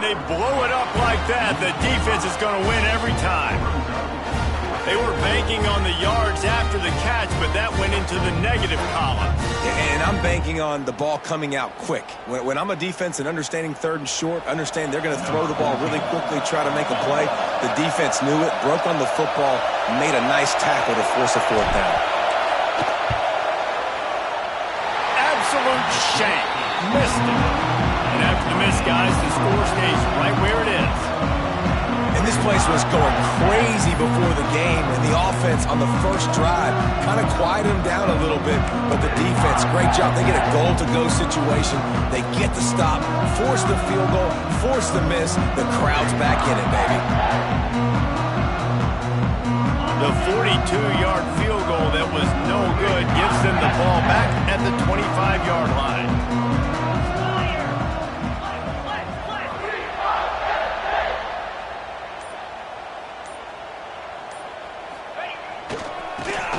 they blow it up like that, the defense is going to win every time. They were banking on the yards after the catch, but that went into the negative column. And I'm banking on the ball coming out quick. When I'm a defense and understanding third and short, understand they're going to throw the ball really quickly, try to make a play. The defense knew it, broke on the football, made a nice tackle to force a fourth down. Absolute shank. Missed it. And after the miss, guys, the score stays right where it is. And this place was going crazy before the game, and the offense on the first drive kind of quieted them down a little bit, but the defense, great job. They get a goal-to-go situation. They get the stop, force the field goal, force the miss. The crowd's back in it, baby. The 42-yard field goal that was no good gives them the ball back at the 25-yard line.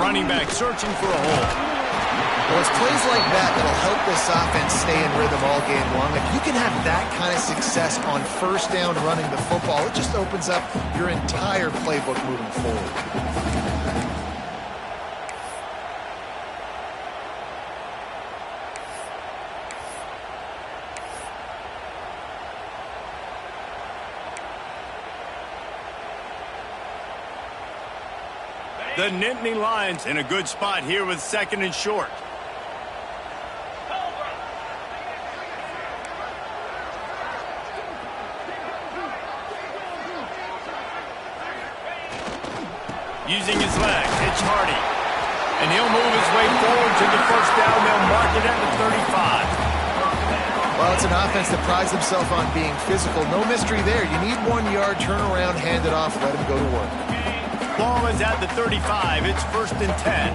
Running back searching for a hole. Well, it's plays like that that'll help this offense stay in rhythm all game long. If you can have that kind of success on first down running the football, it just opens up your entire playbook moving forward. The Nittany Lions in a good spot here with second and short. Using his legs, it's Hardy. And he'll move his way forward to the first down. They'll mark it at the 35. Well, it's an offense that prides themselves on being physical. No mystery there. You need 1 yard, turn around, hand it off, let him go to work. Ball is at the 35. It's 1st and 10.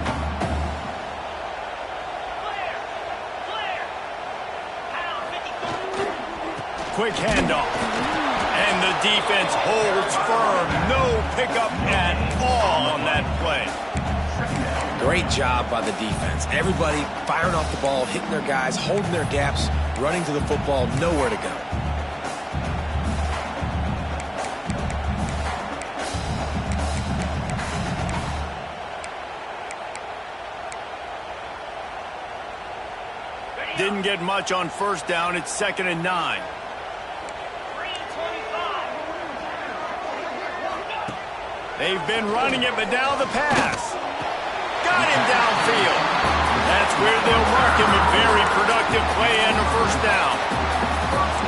Quick handoff. And the defense holds firm. No pickup at all on that play. Great job by the defense. Everybody firing off the ball, hitting their guys, holding their gaps, running to the football, nowhere to go. Didn't get much on first down. It's 2nd and 9. They've been running it, but now the pass. Got him downfield. That's where they'll mark him. A very productive play and a first down.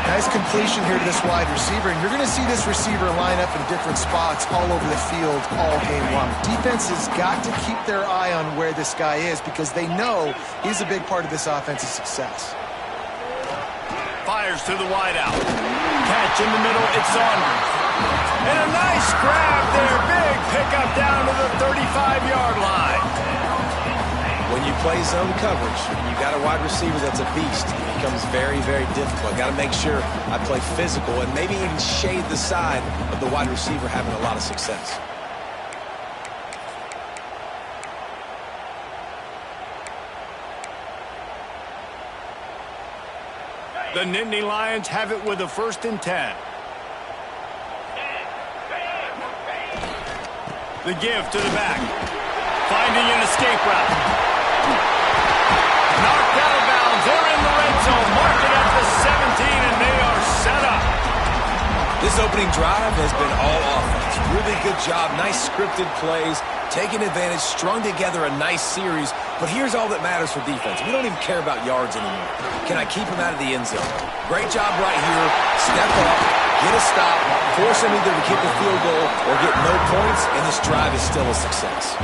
Nice completion here to this wide receiver, and you're going to see this receiver line up in different spots all over the field all game long. Defense has got to keep their eye on where this guy is because they know he's a big part of this offense's success. Fires to the wideout. Catch in the middle, it's Saunders. And a nice grab there. Big pickup down to the 35-yard line. When you play zone coverage and you got a wide receiver that's a beast, it becomes very, very difficult. Got to make sure I play physical and maybe even shade the side of the wide receiver having a lot of success. The Nittany Lions have it with a 1st and 10. The give to the back. Finding an escape route. Knocked out of bounds. They're in the red zone. Mark it at the 17, and they are set up. This opening drive has been all offense. Really good job. Nice scripted plays. Taking advantage. Strung together a nice series. But here's all that matters for defense. We don't even care about yards anymore. Can I keep him out of the end zone? Great job right here. Step up. Get a stop. Force him either to kick a field goal or get no points. And this drive is still a success.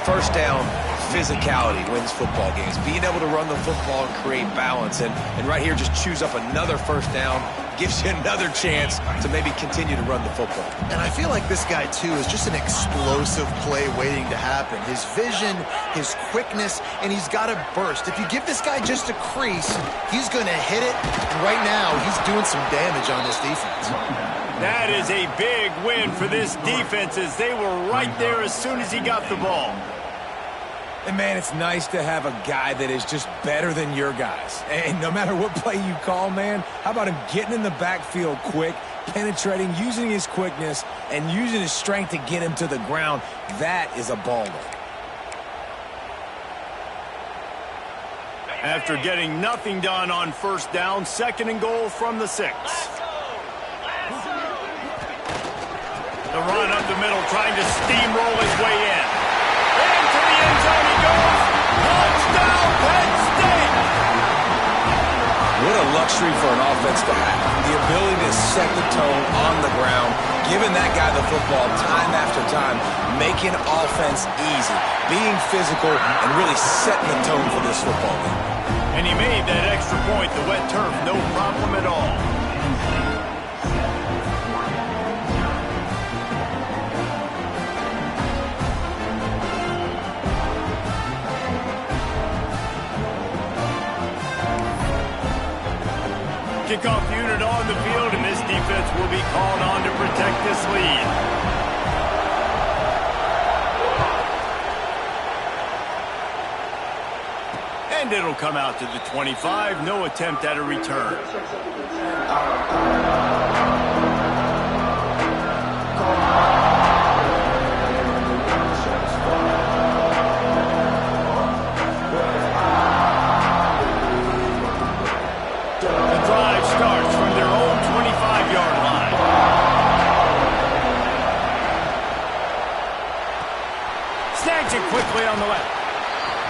First down. Physicality wins football games. Being able to run the football and create balance. And right here, just choose up another first down. Gives you another chance to maybe continue to run the football. And I feel like this guy, too, is just an explosive play waiting to happen. His vision, his quickness, and he's got a burst. If you give this guy just a crease, he's going to hit it. And right now, he's doing some damage on this defense. That is a big win for this defense as they were right there as soon as he got the ball. And, man, it's nice to have a guy that is just better than your guys. And no matter what play you call, man, how about him getting in the backfield quick, penetrating, using his quickness, and using his strength to get him to the ground? That is a baller. After getting nothing done on first down, 2nd and goal from the 6. The run up the middle, trying to steamroll his way in. Into the end zone he goes. Touchdown, Penn State! What a luxury for an offense to have. The ability to set the tone on the ground, giving that guy the football time after time, making offense easy, being physical, and really setting the tone for this football game. And he made that extra point, the wet turf, no problem at all. Kickoff unit on the field, and this defense will be called on to protect this lead. And it'll come out to the 25. No attempt at a return. The drive starts from their own 25-yard line. Snags it quickly on the left.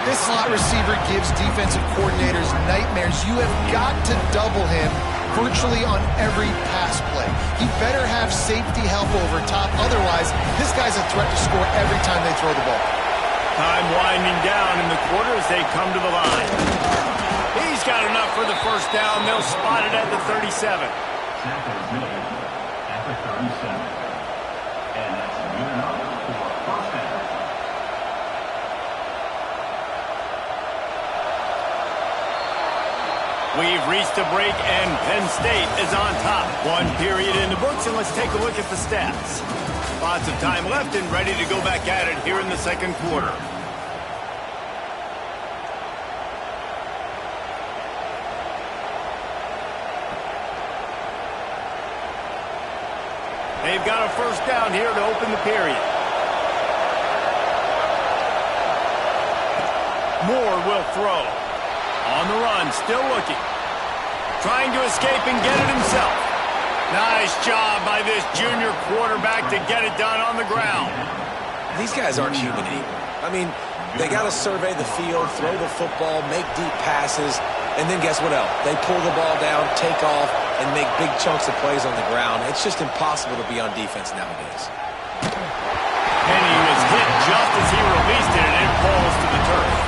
This slot receiver gives defensive coordinators nightmares. You have got to double him virtually on every pass play. He better have safety help over top. Otherwise, this guy's a threat to score every time they throw the ball. Time winding down in the quarter as they come to the line. He's got enough for the first down. They'll spot it at the 37. Snap is made at the 37. And that's a good enough for first down. We've reached a break, and Penn State is on top. 1 period in the books, and let's take a look at the stats. Lots of time left and ready to go back at it here in the 2nd quarter. They've got a first down here to open the period. Moore will throw. On the run, still looking. Trying to escape and get it himself. Nice job by this junior quarterback to get it done on the ground. These guys aren't human anymore. I mean, they got to survey the field, throw the football, make deep passes, and then guess what else? They pull the ball down, take off, and make big chunks of plays on the ground. It's just impossible to be on defense nowadays. And he was hit just as he released it, and it falls to the turf.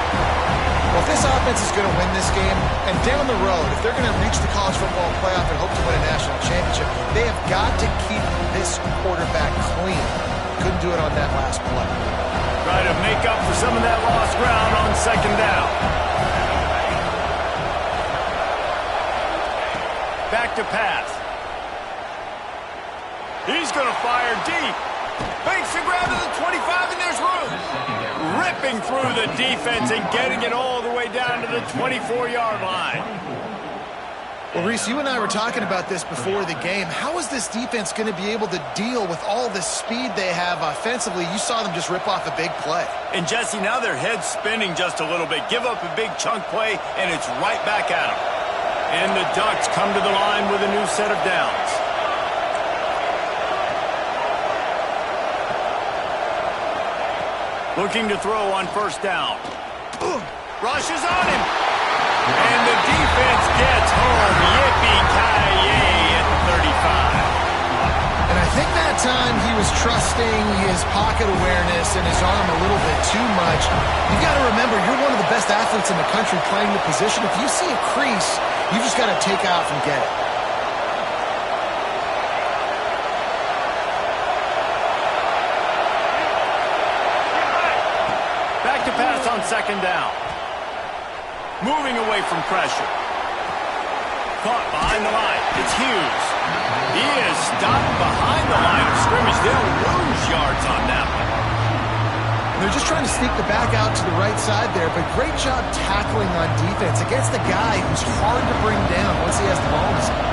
Well, if this offense is going to win this game, and down the road, if they're going to reach the college football playoff and hope to win a national championship, they have got to keep this quarterback clean. Couldn't do it on that last play. Try to make up for some of that lost ground on 2nd down. Back to pass. He's going to fire deep. Makes the grab to the 25, and there's room. Ripping through the defense and getting it all the way down to the 24-yard line. Well, Reese, you and I were talking about this before the game. How is this defense going to be able to deal with all the speed they have offensively? You saw them just rip off a big play. And, Jesse, now their head's spinning just a little bit. Give up a big chunk play, and it's right back at them. And the Ducks come to the line with a new set of downs. Looking to throw on first down. Rushes on him. And the defense gets home. Yippee-ki-yay at the 35. And I think that time he was trusting his pocket awareness and his arm a little bit too much. You've got to remember, you're one of the best athletes in the country playing the position. If you see a crease, you just got to take off and get it. Back to pass on 2nd down. Moving away from pressure. Caught behind the line. It's Hughes. He is stopped behind the line of scrimmage. They'll lose yards on that one. They're just trying to sneak the back out to the right side there, but great job tackling on defense against a guy who's hard to bring down once he has the ball in his hand.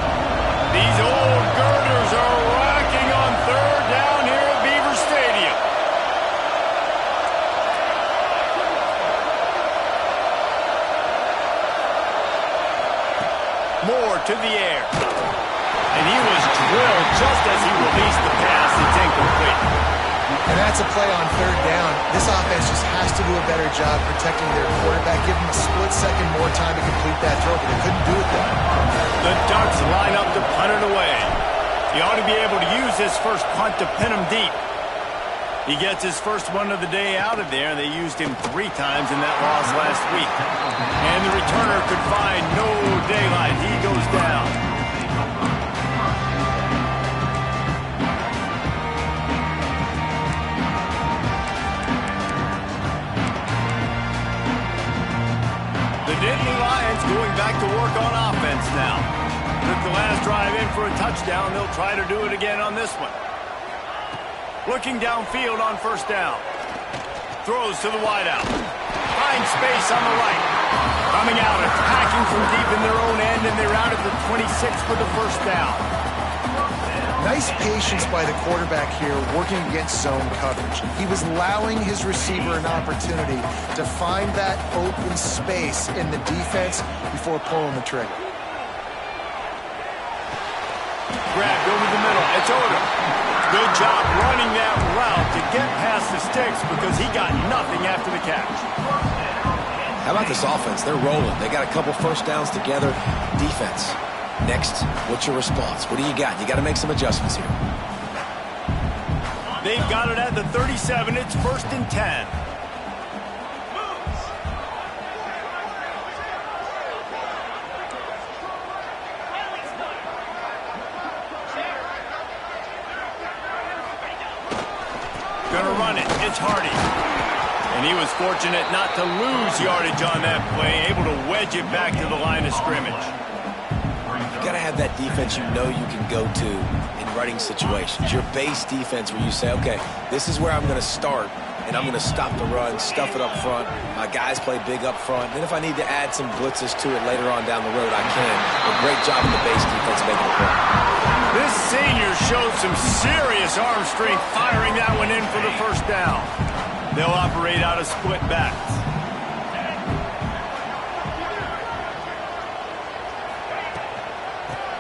These old girders are rocking on third down here at Beaver Stadium. Moore to the air. And he was drilled just as he released the pass. It's incomplete. And that's a play on third down. This offense just has to do a better job protecting their quarterback, give him a split second more time to complete that throw, but they couldn't do it then. The Ducks line up to punt it away. He ought to be able to use his first punt to pin him deep. He gets his first one of the day out of there. They used him 3 times in that loss last week. And the returner could find no daylight. He goes down. The Nittany Lions going back to work on offense now. Took the last drive in for a touchdown. They'll try to do it again on this one. Looking downfield on first down. Throws to the wideout. Finds space on the right. Coming out, attacking from deep in their own end, and they're out at the 26 for the first down. Nice patience by the quarterback here working against zone coverage. He was allowing his receiver an opportunity to find that open space in the defense before pulling the trigger. Grabbed over the middle. It's Odom. Good job running that route to get past the sticks because he got nothing after the catch. How about this offense? They're rolling. They got a couple first downs together. Defense. Next, what's your response? What do you got? You got to make some adjustments here. They've got it at the 37. It's 1st and 10. Gonna run it. It's Hardy. And he was fortunate not to lose yardage on that play, able to wedge it back to the line of scrimmage. You got to have that defense you know you can go to in running situations. Your base defense where you say, okay, this is where I'm going to start, and I'm going to stop the run, stuff it up front. My guys play big up front. Then if I need to add some blitzes to it later on down the road, I can. A great job in the base defense making it work. This senior showed some serious arm strength firing that one in for the first down. They'll operate out of split backs.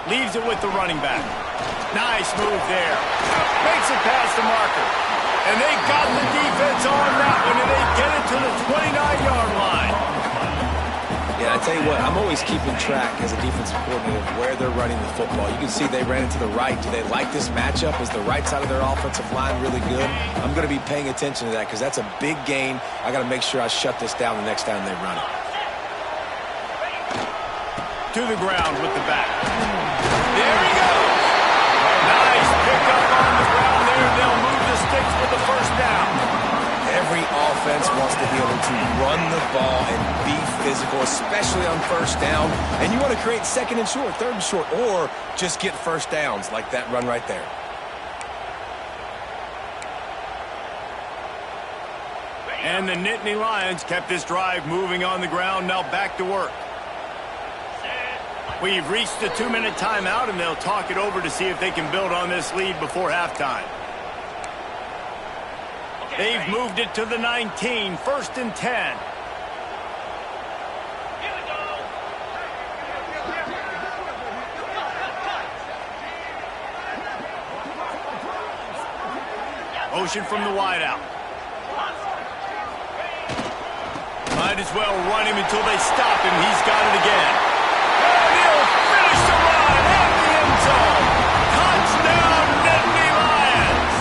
Leaves it with the running back. Nice move there. Makes it past the marker. And they got the defense on that one, and they get it to the 29-yard line. Yeah, I tell you what, I'm always keeping track as a defensive coordinator of where they're running the football. You can see they ran it to the right. Do they like this matchup? Is the right side of their offensive line really good? I'm going to be paying attention to that because that's a big gain. I got to make sure I shut this down the next time they run it. To the ground with the back. There he goes. Nice pickup on the ground there. They'll move the sticks for the first down. Every offense wants to be able to run the ball and be physical, especially on first down. And you want to create 2nd and short, 3rd and short, or just get first downs like that run right there. And the Nittany Lions kept this drive moving on the ground. Now back to work. We've reached the 2-minute timeout, and they'll talk it over to see if they can build on this lead before halftime. They've moved it to the 19, 1st and 10. Motion from the wideout. Might as well run him until they stop him. He's got it again. And he'll finish the run at the end zone. Touchdown, Nittany Lions.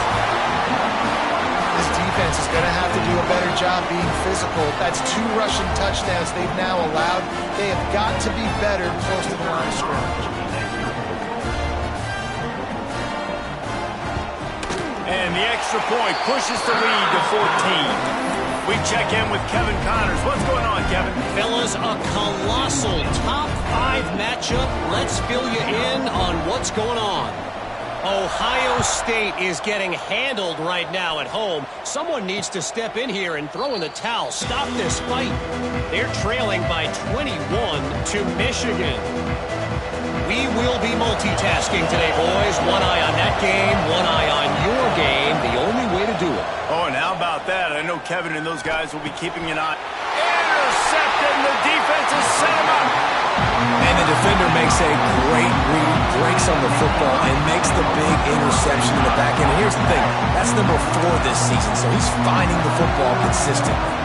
This defense is going to have to do a better job being physical. That's 2 rushing touchdowns they've now allowed. They have got to be better close to the line of scrimmage. And the extra point pushes the lead to 14. We check in with Kevin Connors. What's going on, Kevin? Fellas, a colossal top 5 matchup. Let's fill you in on what's going on. Ohio State is getting handled right now at home. Someone needs to step in here and throw in the towel. Stop this fight. They're trailing by 21 to Michigan. We will be multitasking today, boys. One eye on that game, one eye on your game. The only way to do it. Oh, and how about that? I know Kevin and those guys will be keeping an eye. Intercepted. The defense is set him up. And the defender makes a great read, breaks on the football, and makes the big interception in the back end. And here's the thing, that's number 4 this season, so he's finding the football consistently.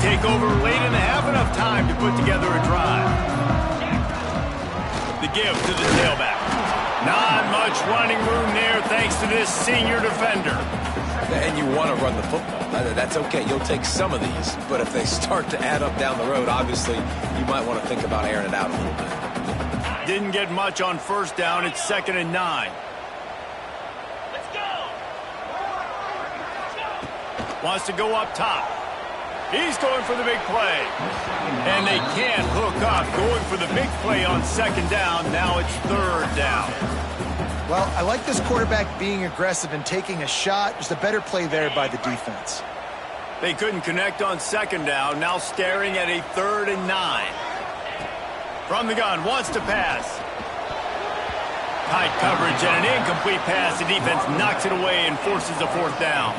Take over late in the half, enough time to put together a drive. The give to the tailback. Not much running room there thanks to this senior defender. And you want to run the football. That's okay. You'll take some of these. But if they start to add up down the road, obviously, you might want to think about airing it out a little bit. Didn't get much on first down. It's 2nd and 9. Let's go. Wants to go up top. He's going for the big play. And they can't hook up. Going for the big play on 2nd down. Now it's 3rd down. Well, I like this quarterback being aggressive and taking a shot. Just a better play there by the defense. They couldn't connect on 2nd down. Now staring at a 3rd and 9. From the gun, wants to pass. Tight coverage and an incomplete pass. The defense knocks it away and forces a 4th down.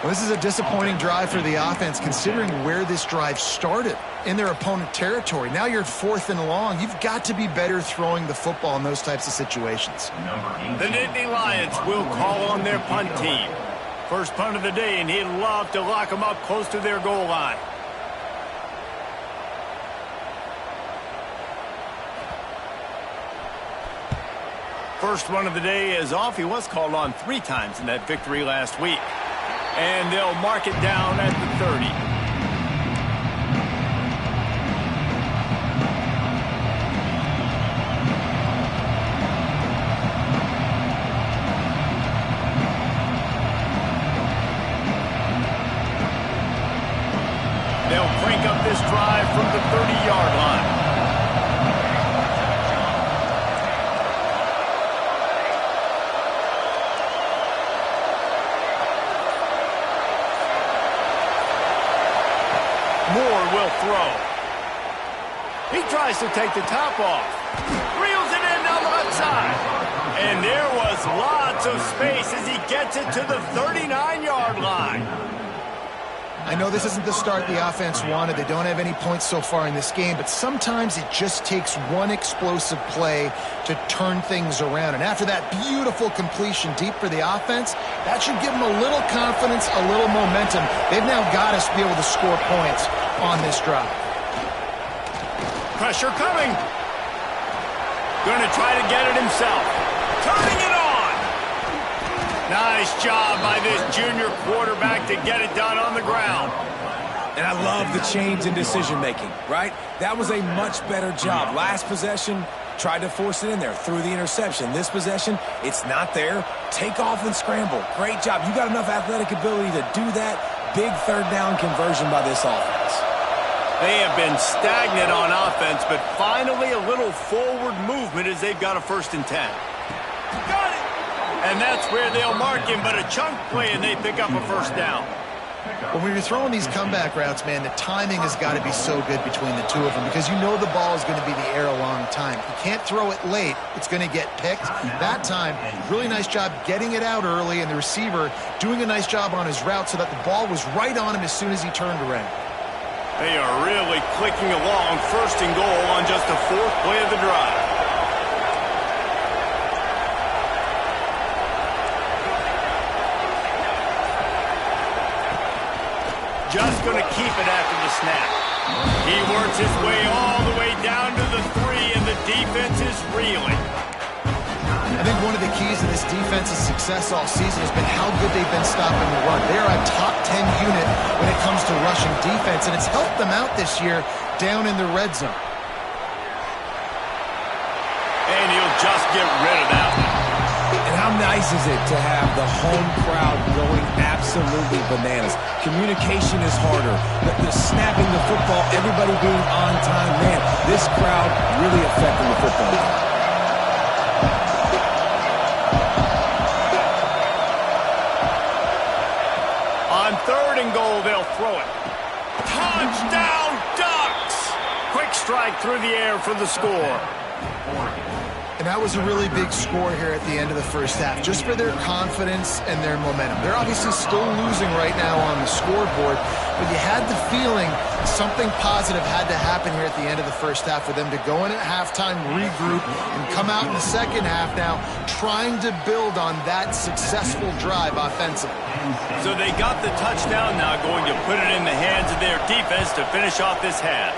Well, this is a disappointing drive for the offense, considering where this drive started, in their opponent territory. Now you're at 4th and long. You've got to be better throwing the football in those types of situations. The Nittany Lions will call on their punt team. First punt of the day, and he'd love to lock them up close to their goal line. First run of the day is off. He was called on 3 times in that victory last week. And they'll mark it down at the 30. They'll crank up this drive from the 30-yard line. Will throw. He tries to take the top off. Reels it in down the left side. And there was lots of space as he gets it to the 39-yard line. I know this isn't the start the offense wanted. They don't have any points so far in this game, but sometimes it just takes one explosive play to turn things around. And after that beautiful completion deep for the offense, that should give them a little confidence, a little momentum. They've now got us to be able to score points on this drive. Pressure coming. Going to try to get it himself. Turning it on. Nice job by this junior quarterback to get it done on the ground. And I love the change in decision-making, right? That was a much better job. Last possession, tried to force it in there, threw the interception. This possession, it's not there. Take off and scramble. Great job. You got enough athletic ability to do that. Big 3rd down conversion by this offense. They have been stagnant on offense, but finally a little forward movement as they've got a 1st and 10. Got it! And that's where they'll mark him, but a chunk play and they pick up a 1st down. Well, when you're throwing these comeback routes, man, the timing has got to be so good between the two of them because you know the ball is going to be in the air a long time. You can't throw it late. It's going to get picked. That time, really nice job getting it out early, and the receiver doing a nice job on his route so that the ball was right on him as soon as he turned around. They are really clicking along, 1st and goal on just the 4th play of the drive. Just going to keep it after the snap. He works his way all the way down to the 3, and the defense is reeling. I think one of the keys to this defense's success all season has been how good they've been stopping the run. They are a top 10 unit when it comes to rushing defense, and it's helped them out this year down in the red zone. And he'll just get rid of that one. And how nice is it to have the home crowd going absolutely bananas? Communication is harder. The snapping the football, everybody being on time. Man, this crowd really affecting the football game. On 3rd and goal, they'll throw it. Touchdown, Ducks! Quick strike through the air for the score. And that was a really big score here at the end of the first half, just for their confidence and their momentum. They're obviously still losing right now on the scoreboard, but you had the feeling something positive had to happen here at the end of the first half for them to go in at halftime, regroup, and come out in the second half now trying to build on that successful drive offensively. So they got the touchdown, now going to put it in the hands of their defense to finish off this half.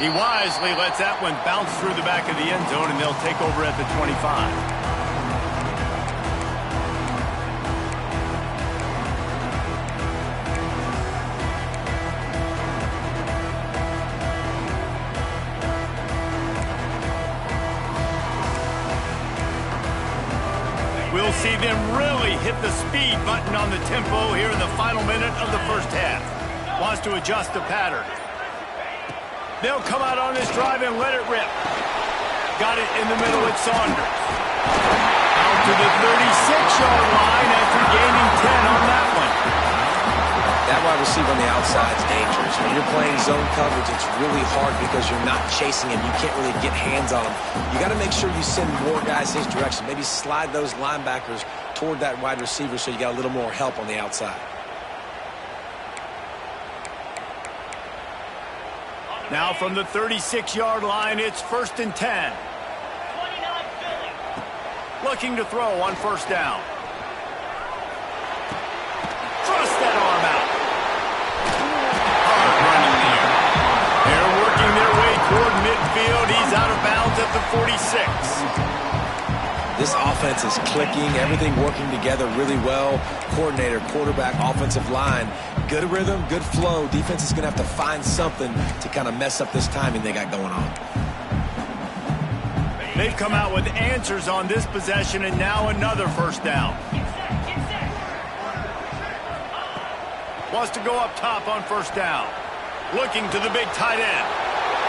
He wisely lets that one bounce through the back of the end zone, and they'll take over at the 25. We'll see them really hit the speed button on the tempo here in the final minute of the first half. Wants to adjust the pattern. They'll come out on this drive and let it rip. Got it in the middle with Saunders. Out to the 36-yard line after gaining 10 on that one. That wide receiver on the outside is dangerous. When you're playing zone coverage, it's really hard because you're not chasing him. You can't really get hands on him. You got to make sure you send more guys his direction. Maybe slide those linebackers toward that wide receiver so you got a little more help on the outside. Now from the 36-yard line, it's 1st and 10. Looking to throw on 1st down. Thrust that arm out. Hard running there. They're working their way toward midfield. He's out of bounds at the 46. This offense is clicking, everything working together really well. Coordinator, quarterback, offensive line, good rhythm, good flow. Defense is going to have to find something to kind of mess up this timing they got going on. They've come out with answers on this possession, and now another 1st down. Wants to go up top on 1st down. Looking to the big tight end.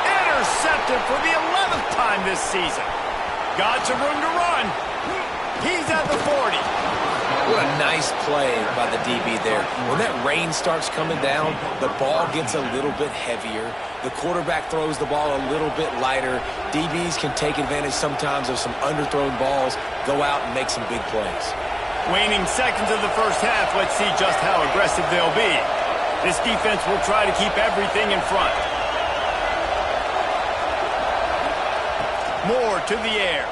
Intercepted for the 11th time this season. Got some room to run. He's at the 40. What a nice play by the DB there. When that rain starts coming down, the ball gets a little bit heavier. The quarterback throws the ball a little bit lighter. DBs can take advantage sometimes of some underthrown balls, go out and make some big plays. Waning seconds of the first half, let's see just how aggressive they'll be. This defense will try to keep everything in front. Moore to the air.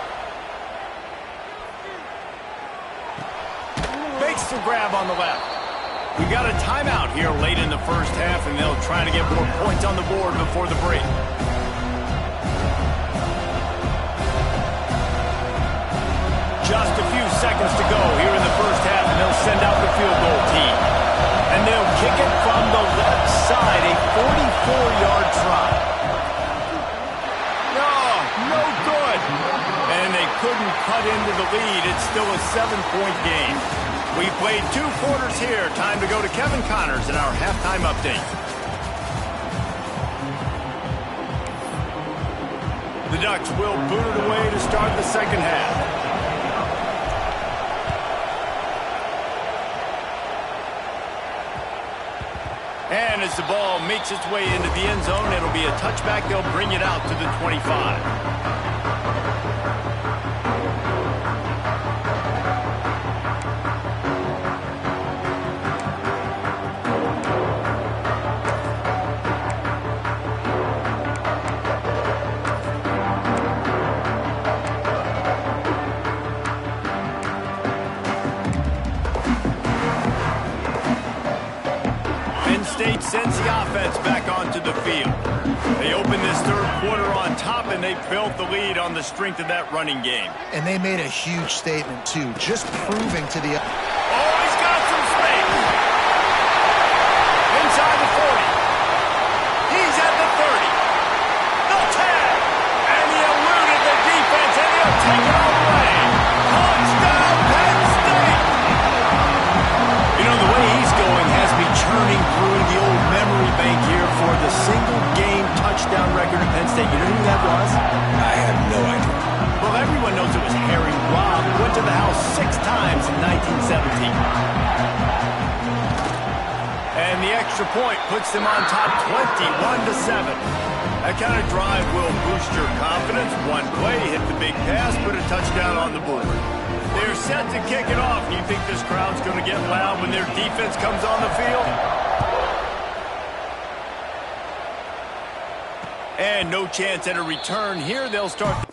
Fakes the grab on the left. We got a timeout here late in the first half, and they'll try to get more points on the board before the break. Just a few seconds to go here in the first half, and they'll send out the field goal team. And they'll kick it from the left side, a 44-yard try. No good. And they couldn't cut into the lead. It's still a 7-point game. We played 2 quarters here. Time to go to Kevin Connors in our halftime update. The Ducks will boot it away to start the second half. And as the ball makes its way into the end zone, it'll be a touchback. They'll bring it out to the 25. State sends the offense back onto the field. They open this third quarter on top, and they built the lead on the strength of that running game. And they made a huge statement, too, just proving to the... Oh, he's got some space. Inside the 40. He's at the 30. The tag. State. You know who that was? I have no idea. Well, everyone knows it was Harry Robb, who went to the house 6 times in 1917. And the extra point puts them on top 21-7. That kind of drive will boost your confidence. One play, hit the big pass, put a touchdown on the board. They're set to kick it off. Do you think this crowd's going to get loud when their defense comes on the field? And no chance at a return here. They'll start...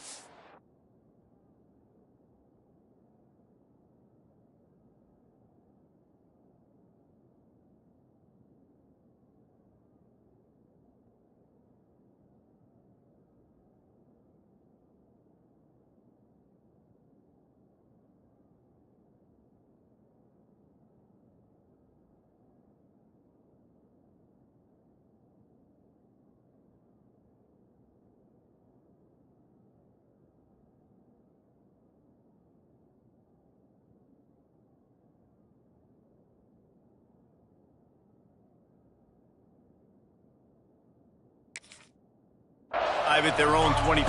at their own 25.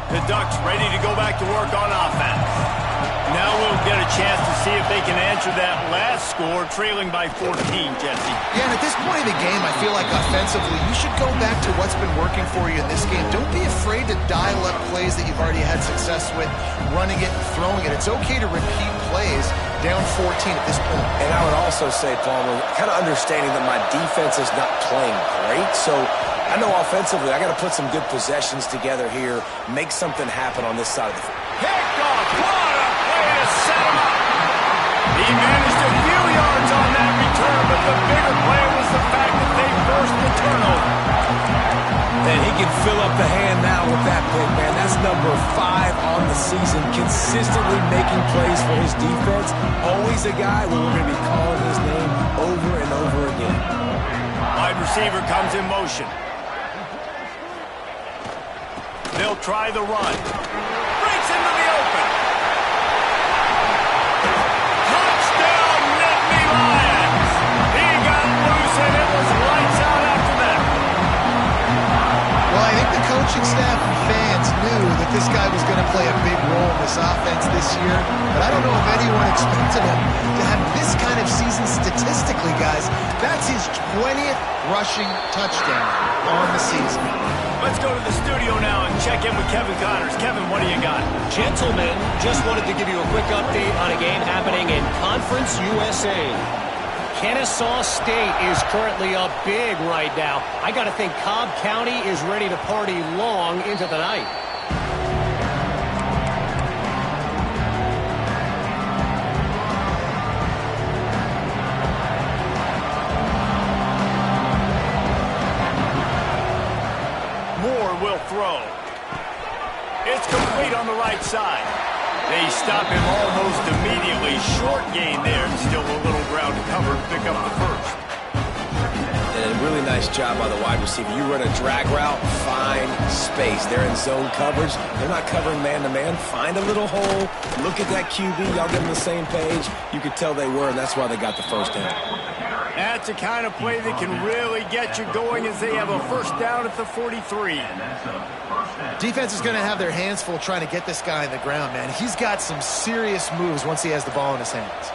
The Ducks ready to go back to work on offense. Now we'll get a chance to see if they can answer that last score, trailing by 14, Jesse. Yeah, and at this point in the game, I feel like offensively, you should go back to what's been working for you in this game. Don't be afraid to dial up plays that you've already had success with, running it and throwing it. It's okay to repeat plays down 14 at this point. And I would also say, Palmer, kind of understanding that my defense is not playing great, so I know offensively I got to put some good possessions together here, make something happen on this side of the field. Picked off. What a play to set him up. He managed a few yards on that return, but the bigger play was the fact that they forced the turnover. And he can fill up the hand now with that pick, man. That's number 5 on the season, consistently making plays for his defense. Always a guy where we're going to be calling his name over and over again. Wide receiver comes in motion. They'll try the run. Breaks into the open. Touchdown, Nittany Lions. He got loose, and it was lights out after that. Well, I think the coaching staff and fans knew that this guy was going to play a big role in this offense this year, but I don't know if anyone expected him to have this kind of season statistically, guys. That's his 20th rushing touchdown on the season. Let's go to the studio now and check in with Kevin Connors. Kevin, what do you got? Gentlemen, just wanted to give you a quick update on a game happening in Conference USA. Kennesaw State is currently up big right now. I got to think Cobb County is ready to party long into the night. Moore will throw. It's complete on the right side. They stop him almost immediately. Short gain there, and still a little ground to cover to pick up the first. And a really nice job by the wide receiver. You run a drag route, find space. They're in zone coverage. They're not covering man-to-man. Find a little hole. Look at that QB. Y'all get on the same page. You could tell they were, and that's why they got the first down. That's the kind of play that can really get you going as they have a first down at the 43. Defense is going to have their hands full trying to get this guy on the ground, man. He's got some serious moves once he has the ball in his hands.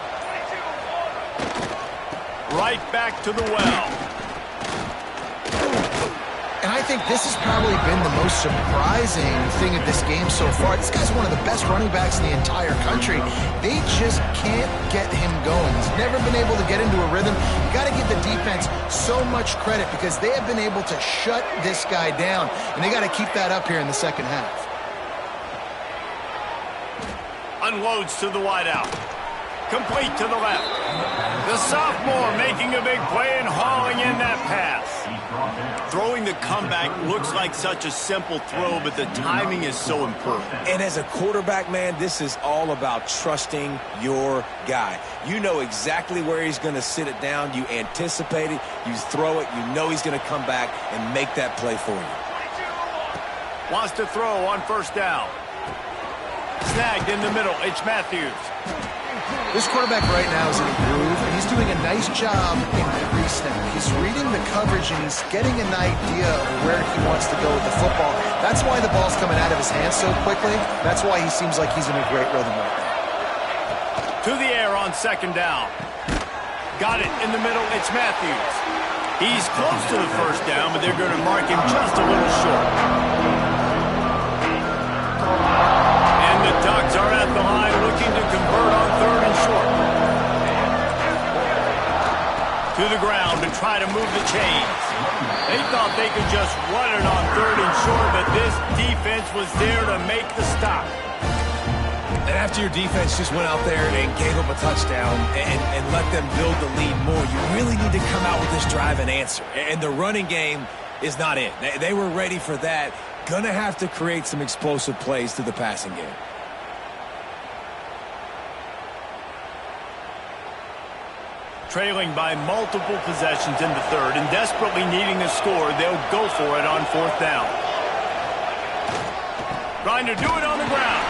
Right back to the well. And I think this has probably been the most surprising thing of this game so far. This guy's one of the best running backs in the entire country. They just can't get him going. He's never been able to get into a rhythm. You got to give the defense so much credit because they have been able to shut this guy down, and they got to keep that up here in the second half. Unloads to the wideout. Complete to the left. The sophomore making a big play and hauling in that pass. Throwing the comeback looks like such a simple throw, but the timing is so important. And as a quarterback, man, this is all about trusting your guy. You know exactly where he's going to sit it down. You anticipate it. You throw it. You know he's going to come back and make that play for you. Wants to throw on first down. Snagged in the middle. It's Matthews. This quarterback right now is in a groove, and he's doing a nice job in pre-snap. He's reading the coverage, and he's getting an idea of where he wants to go with the football. That's why the ball's coming out of his hands so quickly. That's why he seems like he's in a great rhythm right now. To the air on second down. Got it in the middle. It's Matthews. He's close to the first down, but they're going to mark him just a little short. And the Ducks are at the line looking to convert on third and short. To the ground to try to move the chains. They thought they could just run it on third and short, but this defense was there to make the stop. And after your defense just went out there and gave them a touchdown and let them build the lead more, you really need to come out with this drive and answer. And the running game is not it. They were ready for that. Gonna have to create some explosive plays to the passing game. Trailing by multiple possessions in the third and desperately needing a score, they'll go for it on fourth down. Trying to do it on the ground.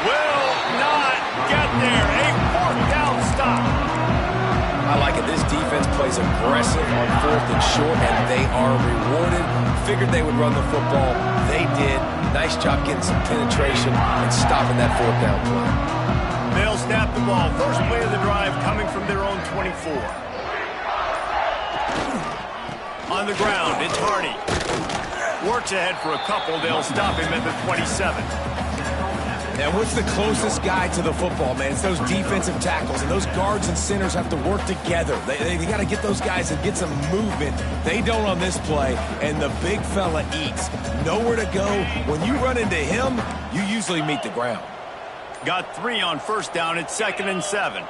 Will not get there. A fourth down stop. I like it. This defense plays aggressive on fourth and short, and they are rewarded. Figured they would run the football. They did. Nice job getting some penetration and stopping that fourth down play. They'll snap the ball. First play of the drive coming from their own 24. On the ground, it's Hardy. Works ahead for a couple. They'll stop him at the 27. And what's the closest guy to the football, man? It's those defensive tackles, and those guards and centers have to work together. They got to get those guys and get some movement. They don't on this play, and the big fella eats. Nowhere to go. When you run into him, you usually meet the ground. Got 3 on first down. It's 2nd and 7.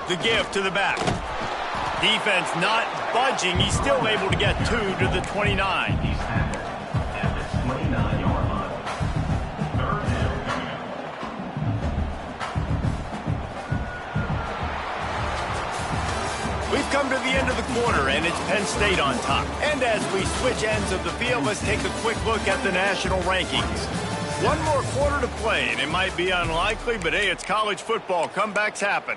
The give to the back. Defense not budging. He's still able to get 2 to the 29. He's at the 29-yard line. Third down. We've come to the end of the quarter, and it's Penn State on top. And as we switch ends of the field, let's take a quick look at the national rankings. One more quarter to play, and it might be unlikely, but hey, it's college football. Comebacks happen.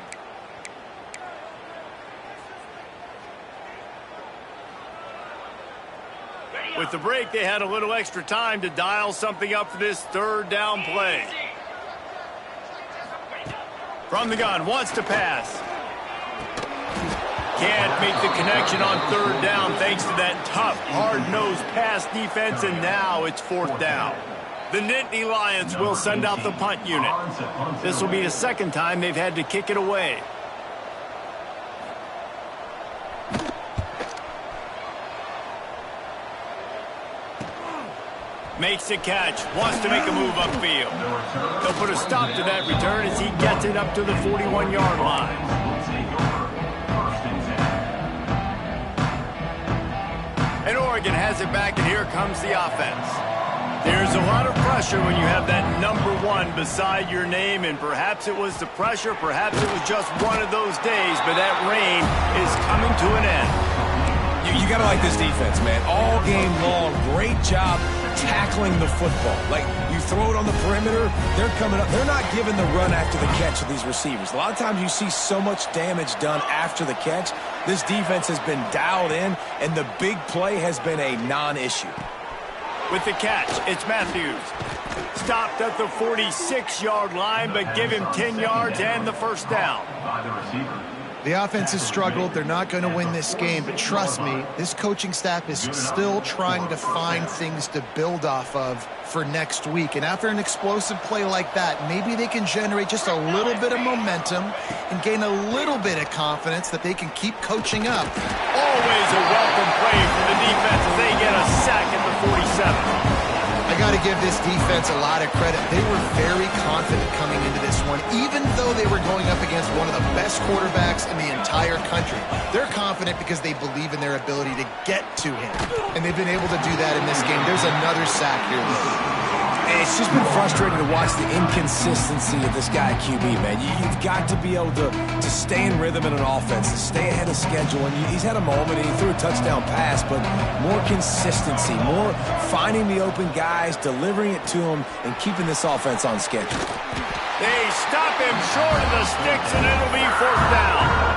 With the break, they had a little extra time to dial something up for this third down play. From the gun, wants to pass. Can't make the connection on third down thanks to that tough, hard-nosed pass defense, and now it's fourth down. The Nittany Lions will send out the punt unit. This will be the second time they've had to kick it away. Makes the catch, wants to make a move upfield. They'll put a stop to that return as he gets it up to the 41-yard line. And Oregon has it back, and here comes the offense. There's a lot of pressure when you have that number 1 beside your name, and perhaps it was the pressure, perhaps it was just one of those days, but that rain is coming to an end. You got to like this defense, man. All game long, great job tackling the football. Like, you throw it on the perimeter, they're coming up. They're not giving the run after the catch to these receivers. A lot of times you see so much damage done after the catch. This defense has been dialed in, and the big play has been a non-issue. With the catch, it's Matthews. Stopped at the 46-yard line, but give him 10 yards and the first down. By the receiver. The offense has struggled. They're not going to win this game, but trust me, this coaching staff is still trying to find things to build off of for next week. And after an explosive play like that, maybe they can generate just a little bit of momentum and gain a little bit of confidence that they can keep coaching up. Always a welcome play for the defense as they get a sack at the 47. I got to give this defense a lot of credit. They were very confident coming into this one, even though they were going up against one of the best quarterbacks in the entire country. They're confident because they believe in their ability to get to him, and they've been able to do that in this game. There's another sack here. It's just been frustrating to watch the inconsistency of this guy at QB, man. You've got to be able to stay in rhythm in an offense, to stay ahead of schedule. And he's had a moment, and he threw a touchdown pass, but more consistency, more finding the open guys, delivering it to them, and keeping this offense on schedule. They stop him short of the sticks, and it'll be 4th down.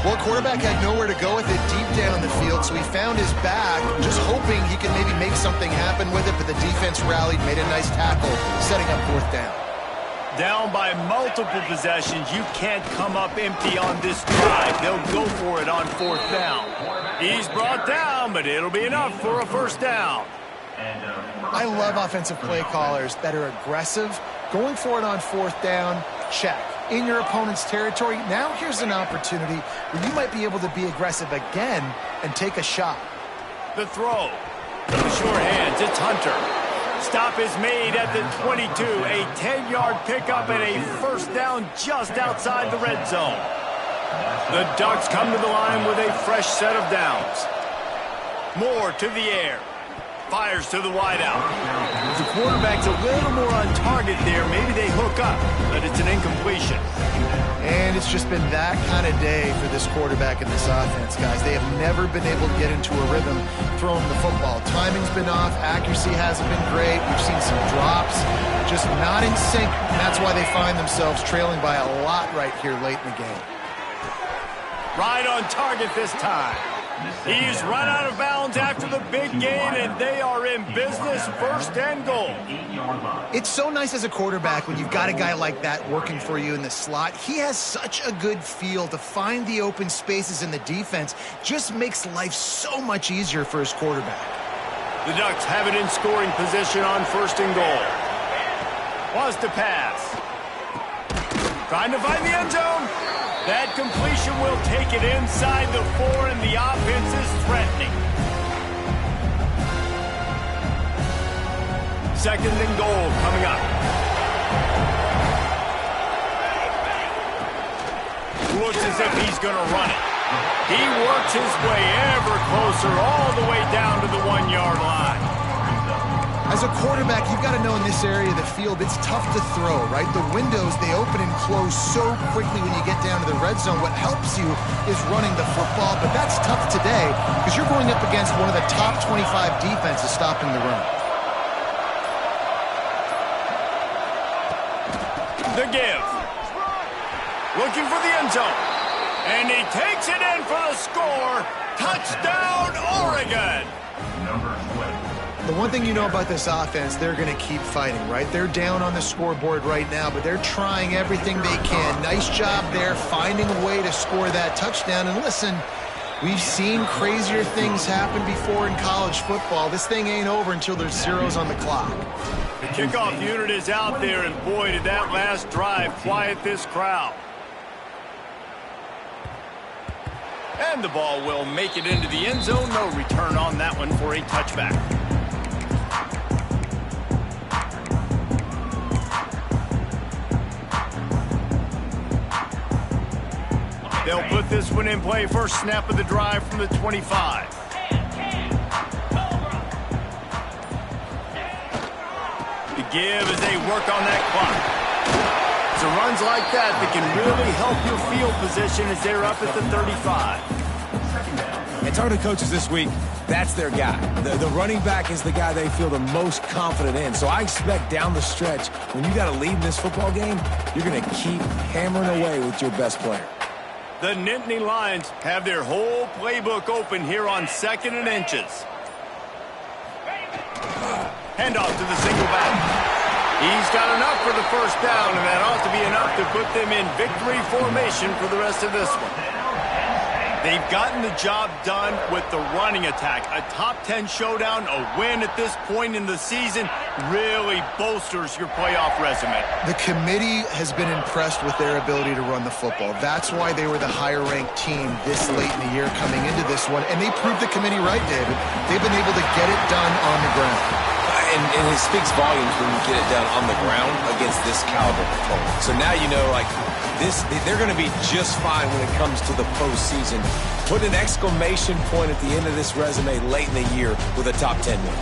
Well, quarterback had nowhere to go with it deep down the field, so he found his back, just hoping he could maybe make something happen with it, but the defense rallied, made a nice tackle, setting up 4th down. Down by multiple possessions, you can't come up empty on this drive. They'll go for it on 4th down. He's brought down, but it'll be enough for a 1st down. I love offensive play callers that are aggressive. Going for it on 4th down, check. In your opponent's territory, now here's an opportunity where you might be able to be aggressive again and take a shot. The throw. From the sure hands, it's Hunter. Stop is made at the 22. A 10-yard pickup and a 1st down just outside the red zone. The Ducks come to the line with a fresh set of downs. Moore to the air. Fires to the wideout. The quarterback's a little more on target there. Maybe they hook up, but it's an incompletion. And it's just been that kind of day for this quarterback and this offense, guys. They have never been able to get into a rhythm throwing the football. Timing's been off. Accuracy hasn't been great. We've seen some drops. Just not in sync. And that's why they find themselves trailing by a lot right here late in the game. Right on target this time. He's run out of bounds after the big gain, and they are in business, 1st and goal. It's so nice as a quarterback when you've got a guy like that working for you in the slot. He has such a good feel to find the open spaces in the defense. Just makes life so much easier for his quarterback. The Ducks have it in scoring position on 1st and goal. Wants to pass. Trying to find the end zone. That completion will take it inside the 4, and the offense is threatening. 2nd and goal coming up. Looks as if he's going to run it. He works his way ever closer all the way down to the 1-yard line. As a quarterback, you've got to know in this area of the field, it's tough to throw, right? The windows, they open and close so quickly when you get down to the red zone. What helps you is running the football, but that's tough today because you're going up against one of the top 25 defenses stopping the run. The give. Looking for the end zone. And he takes it in for the score. Touchdown, Oregon. The one thing you know about this offense, they're going to keep fighting, right? They're down on the scoreboard right now, but they're trying everything they can. Nice job there, finding a way to score that touchdown. And listen, we've seen crazier things happen before in college football. This thing ain't over until there's zeros on the clock. The kickoff unit is out there, and boy, did that last drive quiet this crowd. And the ball will make it into the end zone. No return on that one for a touchback. They'll put this one in play. First snap of the drive from the 25. The give as they work on that clock. It's a runs like that that can really help your field position as they're up at the 35. And talking to coaches this week, that's their guy. The running back is the guy they feel the most confident in. So I expect down the stretch, when you got to lead in this football game, you're going to keep hammering away with your best player. The Nittany Lions have their whole playbook open here on 2nd and inches. Handoff to the single back. He's got enough for the 1st down, and that ought to be enough to put them in victory formation for the rest of this one. They've gotten the job done with the running attack. A top 10 showdown, a win at this point in the season really bolsters your playoff resume. The committee has been impressed with their ability to run the football. That's why they were the higher-ranked team this late in the year coming into this one, and they proved the committee right, David. They've been able to get it done on the ground. And it speaks volumes when you get it done on the ground against this caliber opponent. So now you know, like, they're going to be just fine when it comes to the postseason. Put an exclamation point at the end of this resume late in the year with a top 10 win.